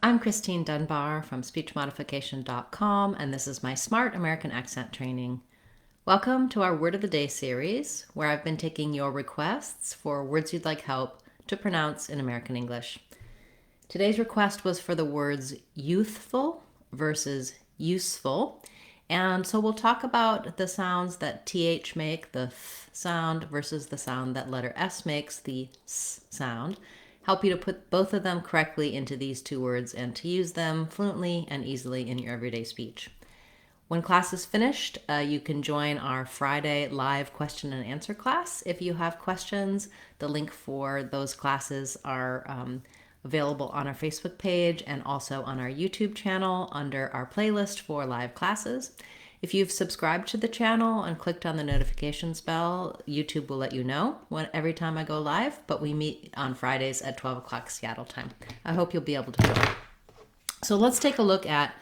I'm Christine Dunbar from speechmodification.com, and this is my Smart American Accent Training. Welcome to our Word of the Day series, where I've been taking your requests for words you'd like help to pronounce in American English. Today's request was for the words youthful versus useful, and so we'll talk about the sounds that TH make, the th sound, versus the sound that letter S makes, the S sound. Help you to put both of them correctly into these two words and to use them fluently and easily in your everyday speech. When class is finished, you can join our Friday live question and answer class. If you have questions, the link for those classes are available on our Facebook page and also on our YouTube channel under our playlist for live classes. If you've subscribed to the channel and clicked on the notifications bell, YouTube will let you know every time I go live, but we meet on Fridays at 12 o'clock Seattle time. I hope you'll be able to join. So let's take a look at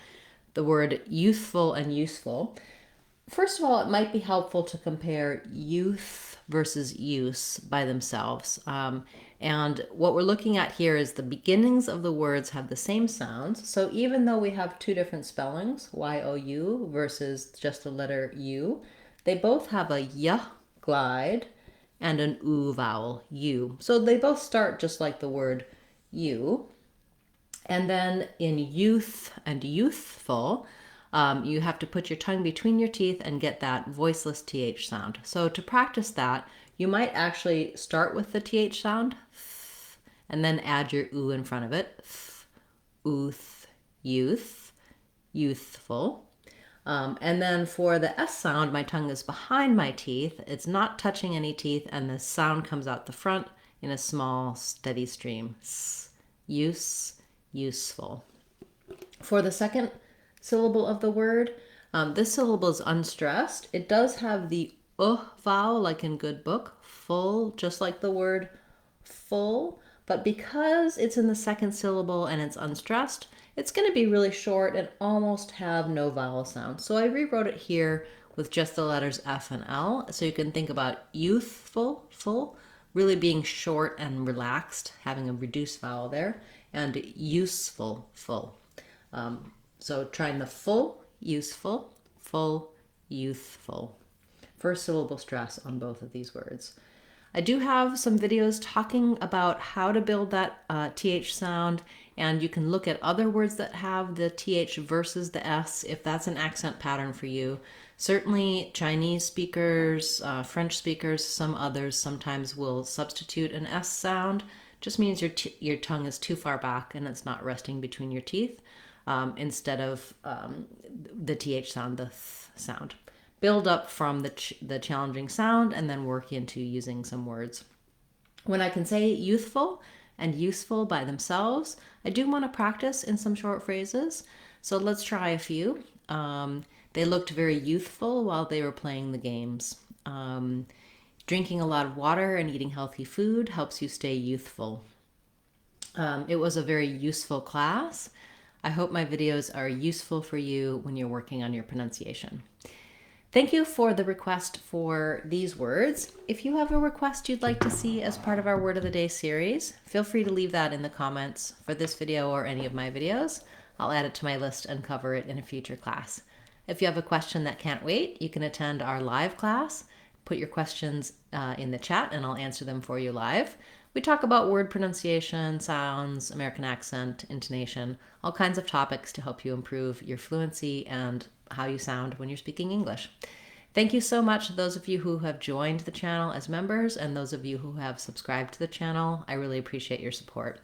the word youthful and useful. First of all, it might be helpful to compare youth versus use by themselves. And what we're looking at here is the beginnings of the words have the same sounds. So even though we have two different spellings, Y-O-U versus just the letter U, they both have a Y glide and an U vowel, U. So they both start just like the word you. And then in youth and youthful, you have to put your tongue between your teeth and get that voiceless TH sound. So to practice that, you might actually start with the TH sound and then add your U in front of it. Ooth, youth, youthful. And then for the S sound, my tongue is behind my teeth. It's not touching any teeth, and the sound comes out the front in a small, steady stream. Use, useful. For the second syllable of the word, this syllable is unstressed. It does have the vowel, like in good book, full, just like the word full, but because it's in the second syllable and it's unstressed, it's going to be really short and almost have no vowel sound. So I rewrote it here with just the letters F and L, so you can think about youthful, full, really being short and relaxed, having a reduced vowel there, and useful, full. So trying the full, useful, full, youthful. First syllable stress on both of these words. I do have some videos talking about how to build that TH sound, and you can look at other words that have the TH versus the S if that's an accent pattern for you. Certainly Chinese speakers, French speakers, some others sometimes will substitute an S sound. Just means your tongue is too far back and it's not resting between your teeth instead of the TH sound, the th sound. Build up from the challenging sound and then work into using some words. When I can say youthful and useful by themselves, I do want to practice in some short phrases. So let's try a few. They looked very youthful while they were playing the games. Drinking a lot of water and eating healthy food helps you stay youthful. It was a very useful class. I hope my videos are useful for you when you're working on your pronunciation. Thank you for the request for these words. If you have a request you'd like to see as part of our Word of the Day series, feel free to leave that in the comments for this video or any of my videos. I'll add it to my list and cover it in a future class. If you have a question that can't wait, you can attend our live class. Put your questions in the chat and I'll answer them for you live. We talk about word pronunciation, sounds, American accent, intonation, all kinds of topics to help you improve your fluency and how you sound when you're speaking English. Thank you so much to those of you who have joined the channel as members and those of you who have subscribed to the channel. I really appreciate your support.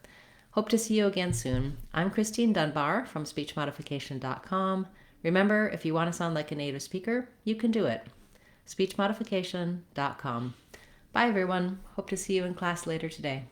Hope to see you again soon. I'm Christine Dunbar from speechmodification.com. Remember, if you want to sound like a native speaker, you can do it. speechmodification.com. Bye everyone. Hope to see you in class later today.